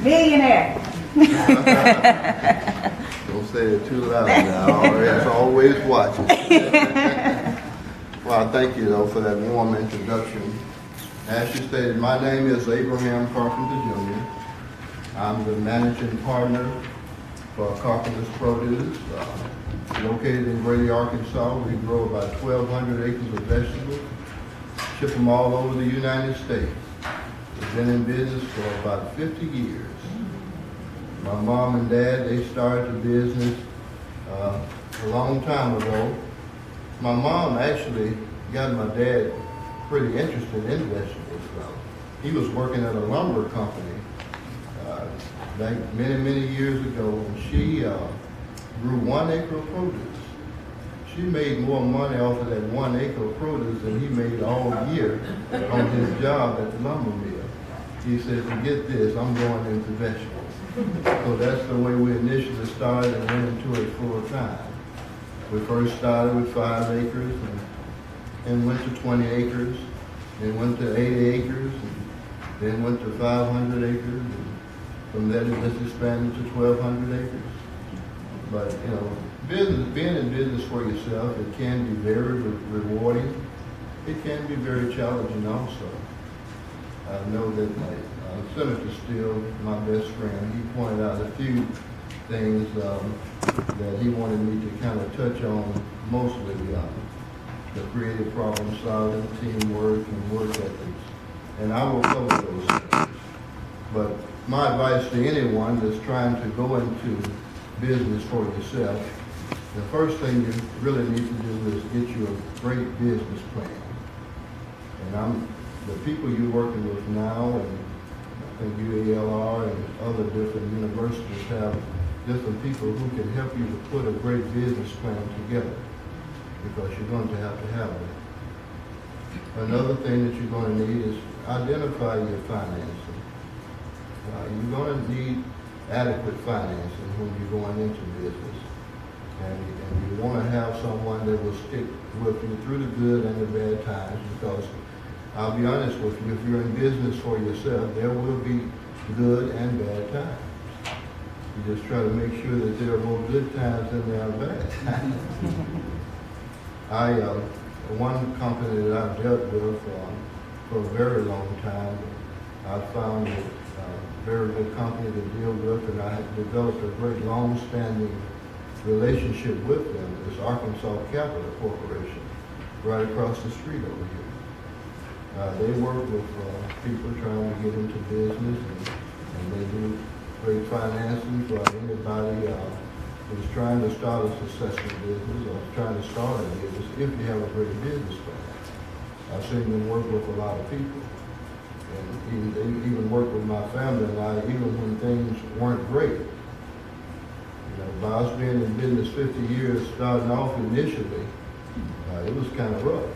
Millionaire. Don't say it too loud now. It's always watching. Well, thank you, though, for that warm introduction. As you stated, my name is Abraham Carpenter Jr. I'm the managing partner for Carpenter's Produce, located in Grady, Arkansas. We grow about 1,200 acres of vegetables, ship them all over the United States. We've been in business for about 50 years. My mom and dad, they started the business a long time ago. My mom actually got my dad pretty interested in vegetables. He was working at a lumber company back many years ago, and she grew 1 acre of produce. She made more money off of that 1 acre of produce than he made all year on his job at the lumber mill. He said, "Forget this, I'm going into vegetables." So that's the way we initially started and went into it full time. We first started with 5 acres and went to 20 acres, then went to 80 acres, and then went to 500 acres. And from there, it just expanded to 1,200 acres. But, you know, being in business for yourself, it can be very rewarding. It can be very challenging also. I know that Senator Steele, my best friend, he pointed out a few things that he wanted me to kind of touch on, mostly the creative problem solving, teamwork, and work ethics. And I will cover those things. But my advice to anyone that's trying to go into business for yourself, the first thing you really need to do is get you a great business plan. And the people you're working with now, and I think UALR and other different universities have different people who can help you to put a great business plan together, because you're going to have it. Another thing that you're going to need is identify your financing. You're going to need adequate financing when you're going into business. And you want to have someone that will stick with you through the good and the bad times, because I'll be honest with you, if you're in business for yourself, there will be good and bad times. You just try to make sure that there are more good times than there are bad times. One company that I've dealt with for a very long time, I found a very good company to deal with, and I had developed a very long-standing relationship with them. It's Arkansas Capital Corporation, right across the street over here. They work with people trying to get into business, and they do great financing for anybody who's trying to start a successful business or trying to start a business if you have a great business plan. I've seen them work with a lot of people. And they even work with my family and I, even when things weren't great. You know, by us being in business 50 years, starting off initially, it was kind of rough.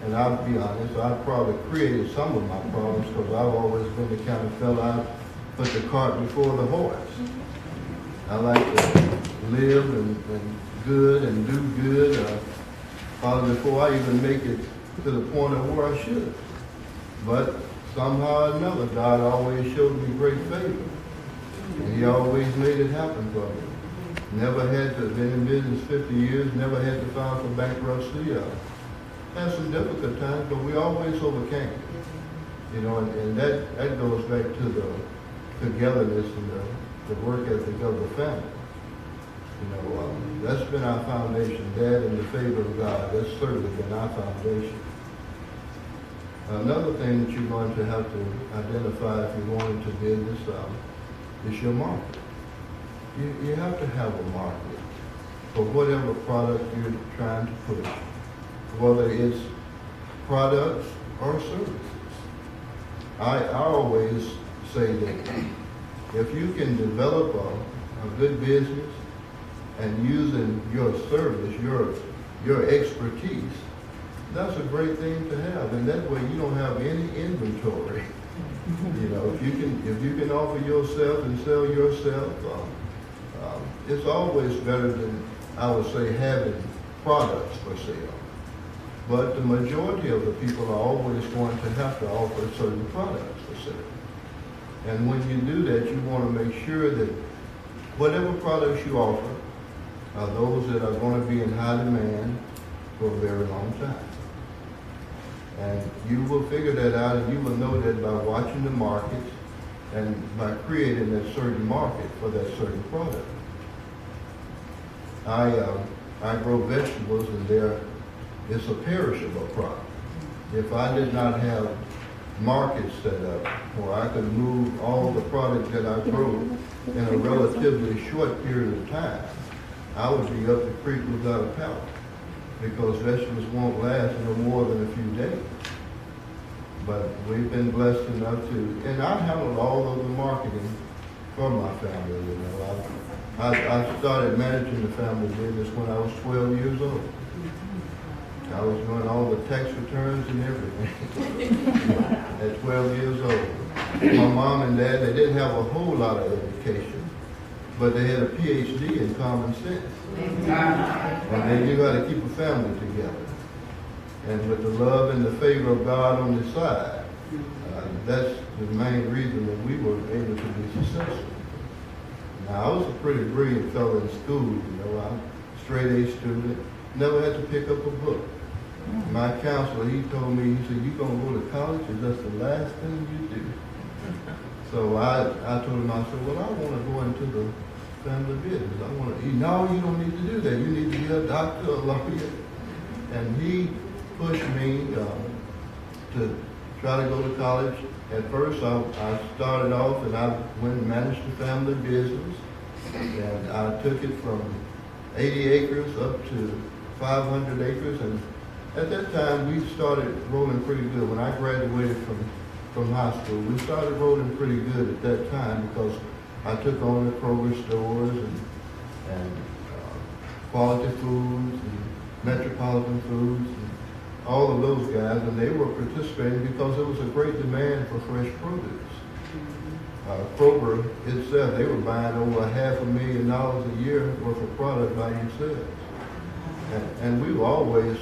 And I'll be honest, I probably created some of my problems, because I've always been the kind of fellow I put the cart before the horse. I like to live and good and do good, probably before I even make it to the point of where I should. But somehow or another, God always showed me great favor. And He always made it happen for me. Never had to, been in business 50 years, never had to file for bankruptcy. Had some difficult times, but we always overcame. You know, and that goes back to the togetherness and the work ethic of the family. You know, that's been our foundation. That and the favor of God, that's certainly been our foundation. Another thing that you're going to have to identify if you're going into business is your market. You have to have a market for whatever product you're trying to push, whether it's products or services. I always say that if you can develop a good business and using your service, your expertise, that's a great thing to have. And that way you don't have any inventory. You know, if you can offer yourself and sell yourself, it's always better than, I would say, having products for sale. But the majority of the people are always going to have to offer certain products for sale. And when you do that, you want to make sure that whatever products you offer are those that are going to be in high demand for a very long time. And you will figure that out, and you will know that by watching the markets and by creating that certain market for that certain product. I grow vegetables, and it's a perishable product. If I did not have markets set up where I could move all the product that I grow in a relatively short period of time, I would be up the creek without a paddle, because vegetables won't last no more than a few days. But we've been blessed enough to, and I handled all of the marketing for my family, you know. I started managing the family business when I was 12 years old. I was doing all the tax returns and everything at 12 years old. My mom and dad, they didn't have a whole lot of education, but they had a PhD in common sense. And they knew how to keep a family together. And with the love and the favor of God on the side, that's the main reason that we were able to be successful. Now, I was a pretty brilliant fellow in school, you know. I'm a straight A student, never had to pick up a book. My counselor, he told me, he said, "You're going to go to college, and that's the last thing you do." So I told him, I said, "Well, I want to go into the family business. I want to." No, you don't need to do that. You need to be a doctor, a lawyer. And he pushed me to try to go to college. At first, I started off, and I went and managed the family business. And I took it from 80 acres up to 500 acres. And at that time, we started rolling pretty good. When I graduated from high school, we started rolling pretty good at that time, because I took on the Kroger stores and Quality Foods and Metropolitan Foods and all of those guys, and they were participating because there was a great demand for fresh produce. Kroger itself, they were buying over $500,000 a year worth of product by themselves. And we've always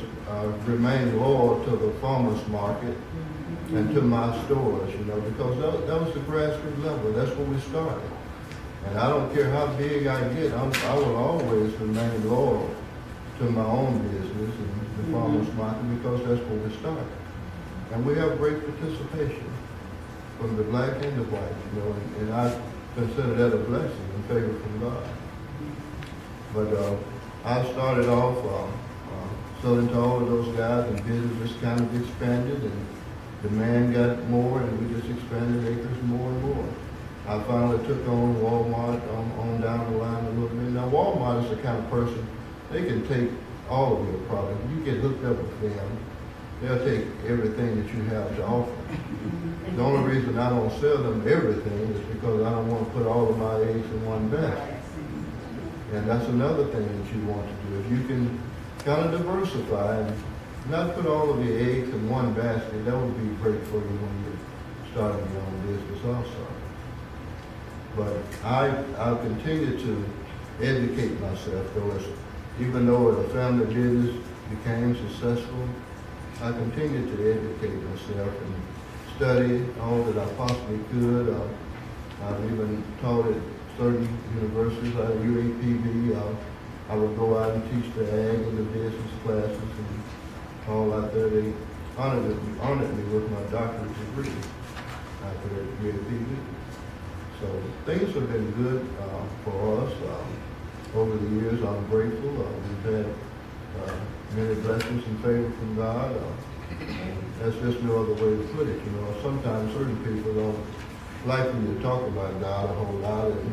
remained loyal to the farmers market and to my stores, you know, because that was the grassroots level. That's where we started. And I don't care how big I get, I will always remain loyal to my own business and the farmers market, because that's where we started. And we have great participation from the black and the white, you know, and I consider that a blessing and favor from God. But I started off selling to all of those guys, and business just kind of expanded, and demand got more, and we just expanded acres more and more. I finally took on Walmart on down the line a little bit. Now, Walmart is the kind of person, they can take all of your product. You get hooked up with them, they'll take everything that you have to offer. The only reason I don't sell them everything is because I don't want to put all of my eggs in one basket. And that's another thing that you want to do. If you can kind of diversify and not put all of your eggs in one basket, that would be great for you when you're starting your own business also. But I continue to educate myself, even though the family business became successful, I continue to educate myself and study all that I possibly could. I've even taught at certain universities, like UAPB. I would go out and teach the ag and the business classes and all out there. They honored me with my doctorate degree out there at UAPB. So things have been good for us over the years. I'm grateful. We've had many blessings and favor from God. And that's just no other way to put it. You know, sometimes certain people don't like when you talk about God a whole lot, and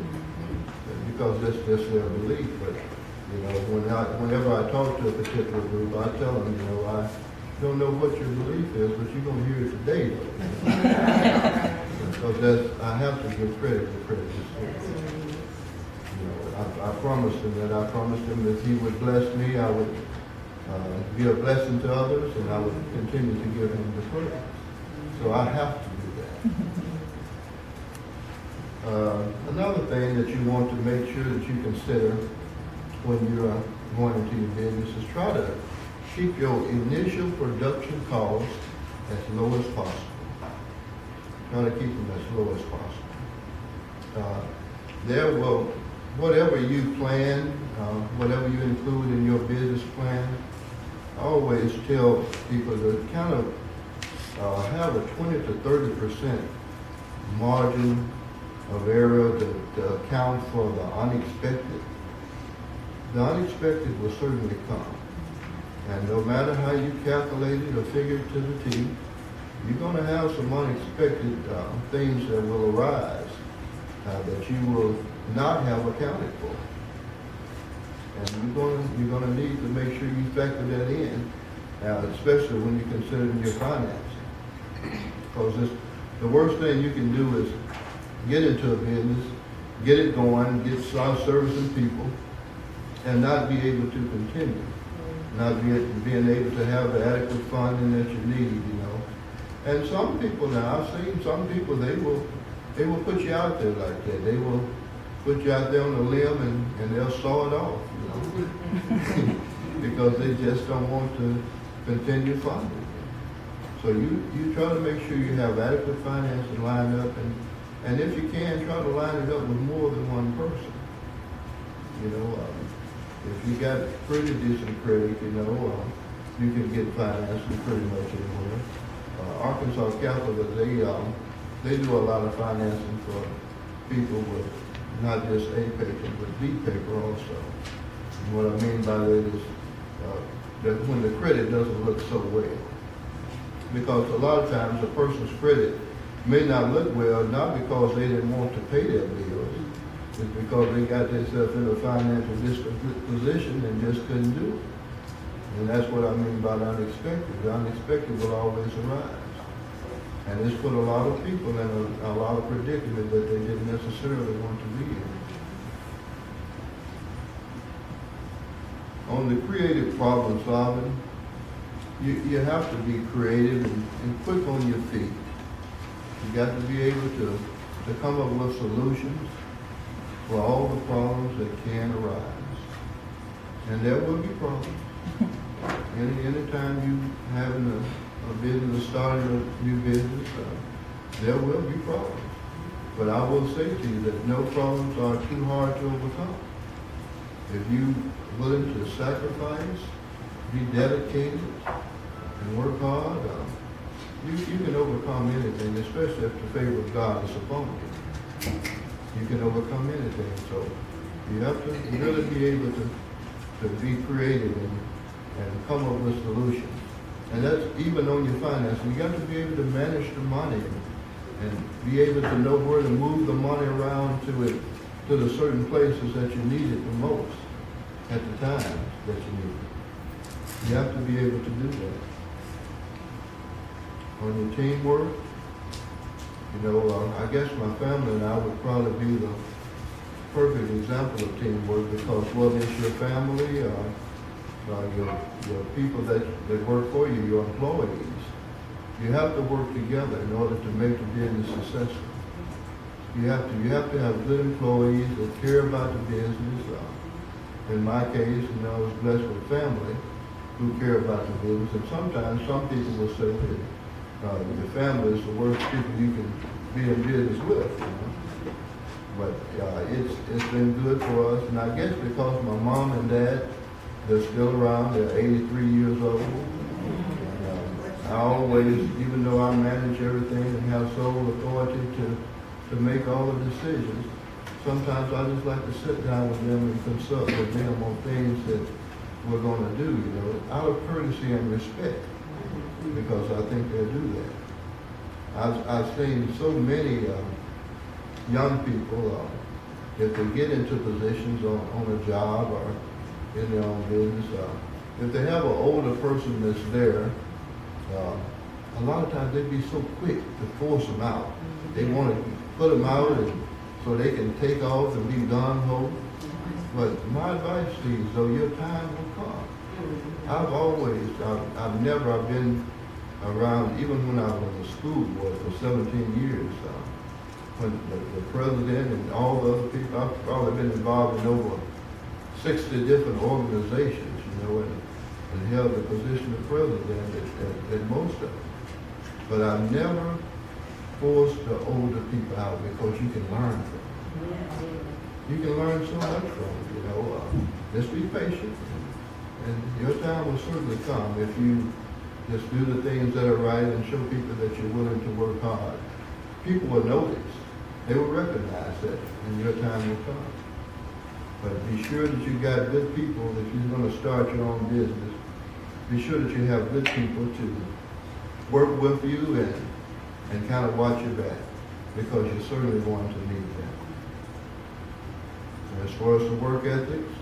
because that's just their belief. But you know, whenever I talk to a particular group, I tell them, you know, I don't know what your belief is, but you're going to hear it today, though. Because I have to give credit where credit is due. You know, I promised him that. I promised him that he would bless me, I would be a blessing to others, and I would continue to give him the praise. So I have to do that. Another thing that you want to make sure that you consider when you're going into your business is try to keep your initial production costs as low as possible. Try to keep them as low as possible. There will, whatever you plan, whatever you include in your business plan, I always tell people to kind of have a 20 to 30% margin of error to account for the unexpected. The unexpected will certainly come. And no matter how you calculate it or figure it to the T, you're going to have some unexpected things that will arise that you will not have accounted for. And you're going to need to make sure you factor that in, especially when you're considering your financing. Because the worst thing you can do is get into a business, get it going, start servicing people, and not be able to continue. Not being able to have the adequate funding that you need, you know. And some people now, I've seen some people, they will put you out there like that. They will put you out there on a limb and they'll saw it off, you know. Because they just don't want to continue funding. So you try to make sure you have adequate financing lined up, and if you can, try to line it up with more than one person. You know, if you got pretty decent credit, you know, you can get financing pretty much anywhere. Arkansas Capital, they do a lot of financing for people with not just A paper, but B paper also. And what I mean by that is that when the credit doesn't look so well. Because a lot of times a person's credit may not look well, not because they didn't want to pay their bills, it's because they got themselves in a financial position and just couldn't do it. And that's what I mean by the unexpected. The unexpected will always arise. And it's put a lot of people in a lot of predicament that they didn't necessarily want to be in. On the creative problem solving, you have to be creative and quick on your feet. You got to be able to come up with solutions for all the problems that can arise. And there will be problems. Anytime you having a business, starting a new business, there will be problems. But I will say to you that no problems are too hard to overcome. If you're willing to sacrifice, be dedicated, and work hard, you can overcome anything, especially if the favor of God is upon you. You can overcome anything. So you have to really be able to be creative and come up with solutions. And that's even on your finances. You got to be able to manage the money and be able to know where to move the money around to the certain places that you need it the most at the time that you need it. You have to be able to do that. On your teamwork, you know, I guess my family and I would probably be the perfect example of teamwork, because whether it's your family or your people that work for you, your employees, you have to work together in order to make the business successful. You have to have good employees that care about the business. In my case, you know, I was blessed with family who care about the business, and sometimes some people will say that your family is the worst people you can be in business with, you know? But it's been good for us, and I guess because my mom and dad, they're still around, they're 83 years old. And, I always, even though I manage everything and have sole authority to make all the decisions, sometimes I just like to sit down with them and consult with them on things that we're going to do, you know, out of courtesy and respect, because I think they'll do that. I've seen so many young people, if they get into positions on a job or in their own business, if they have an older person that's there, a lot of times they'd be so quick to force them out. They want to put them out and so they can take off and be gung-ho. But my advice to you is, though, your time will come. I've never been around, even when I was a school boy for 17 years, when the president and all the other people, I've probably been involved in over 60 different organizations, you know, and held the position of president at most of them. But I've never forced the older people out, because you can learn from them. You can learn so much from it, you know. Just be patient, and your time will certainly come if you just do the things that are right and show people that you're willing to work hard. People will notice. They will recognize that, and your time will come. But be sure that you got good people. If you're going to start your own business, be sure that you have good people to work with you and kind of watch your back, because you're certainly going to need that. And as far as the work ethics,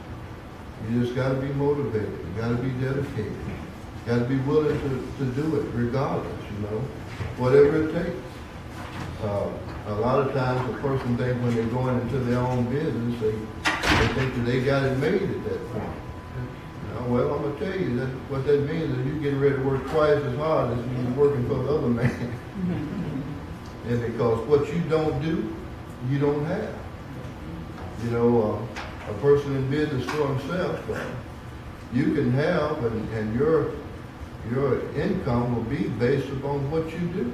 you just got to be motivated. You got to be dedicated. You got to be willing to do it regardless, you know, whatever it takes. A lot of times a person thinks when they're going into their own business, they think that they got it made at that point. Well, I'm going to tell you that what that means is you're getting ready to work twice as hard as you're working for the other man. And because what you don't do, you don't have. You know, a person in business for himself, you can have, and your income will be based upon what you do,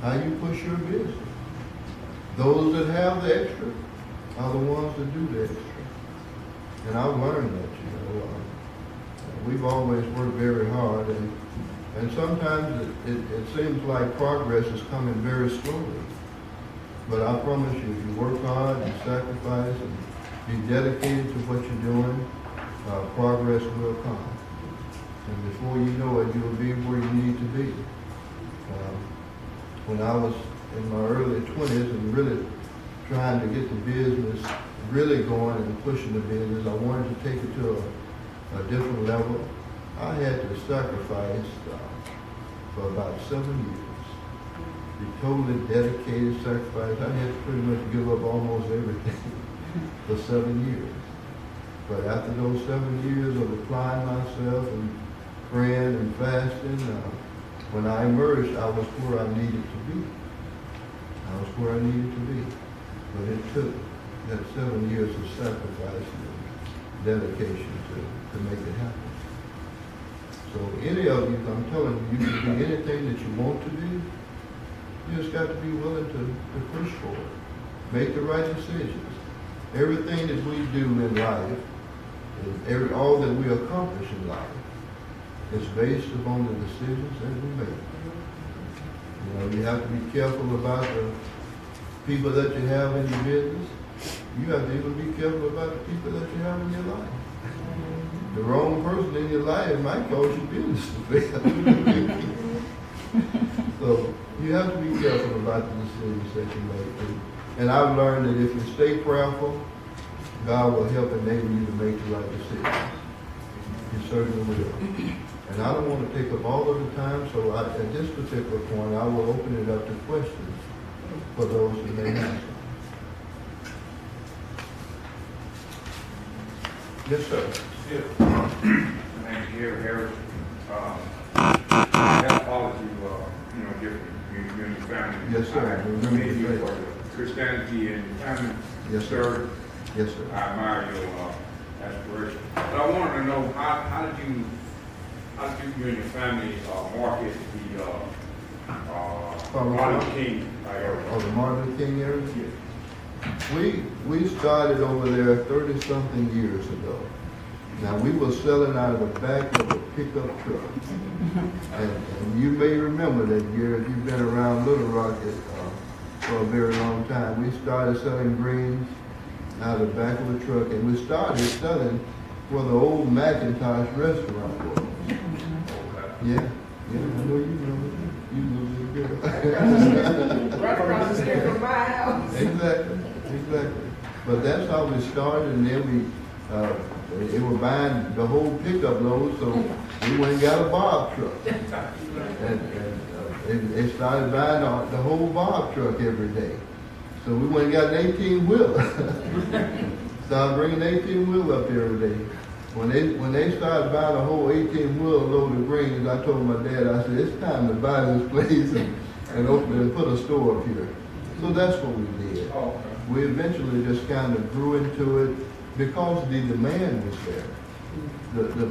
how you push your business. Those that have the extra are the ones that do the extra. And I've learned that, you know. We've always worked very hard, and sometimes it seems like progress is coming very slowly. But I promise you, if you work hard and sacrifice and be dedicated to what you're doing, progress will come. And before you know it, you'll be where you need to be. When I was in my early 20s and really trying to get the business really going and pushing the business, I wanted to take it to a different level. I had to sacrifice for about 7 years. Be totally dedicated, sacrifice. I had to pretty much give up almost everything for 7 years. But after those 7 years of applying myself and praying and fasting, when I emerged, I was where I needed to be. I was where I needed to be. But it took that 7 years of sacrifice and dedication to make it happen. So any of you, I'm telling you, you can do anything that you want to do. You just got to be willing to push for it. Make the right decisions. Everything that we do in life, all that we accomplish in life, is based upon the decisions that we make. You know, you have to be careful about the people that you have in your business. You have to even be careful about the people that you have in your life. The wrong person in your life might cause your business to fail. So you have to be careful about the decisions that you make. And I've learned that if you stay prayerful, God will help enable you to make the right decisions. He certainly will. And I don't want to take up all of the time, so at this particular point, I will open it up to questions for those who may have some. Yes, sir. My name is Gary Harris. I have followed you, you and your family. Yes, sir. I commend you for Christianity and your family. Yes, sir. Yes, sir. I admire your aspiration. But I wanted to know how did you and your family market the Martin Luther King area? Oh, the Martin Luther King area? Yes. We started over there 30-something years ago. Now, we were selling out of the back of a pickup truck. And you may remember that year if you've been around Little Rock for a very long time. We started selling greens out of the back of the truck, and we started selling where the old Macintosh restaurant was. Yeah, I know you remember. You know this girl. Right across the street from my house. Exactly. But that's how we started, and then they were buying the whole pickup load, so we went and got a Bob truck. And they started buying the whole Bob truck every day. So we went and got an 18-wheeler. Started bringing an 18-wheeler up there every day. When they started buying a whole 18-wheeler load of greens, I told my dad, I said, it's time to buy this place and open and put a store up here. So that's what we did. Oh, okay. We eventually just kind of grew into it because the demand was there. The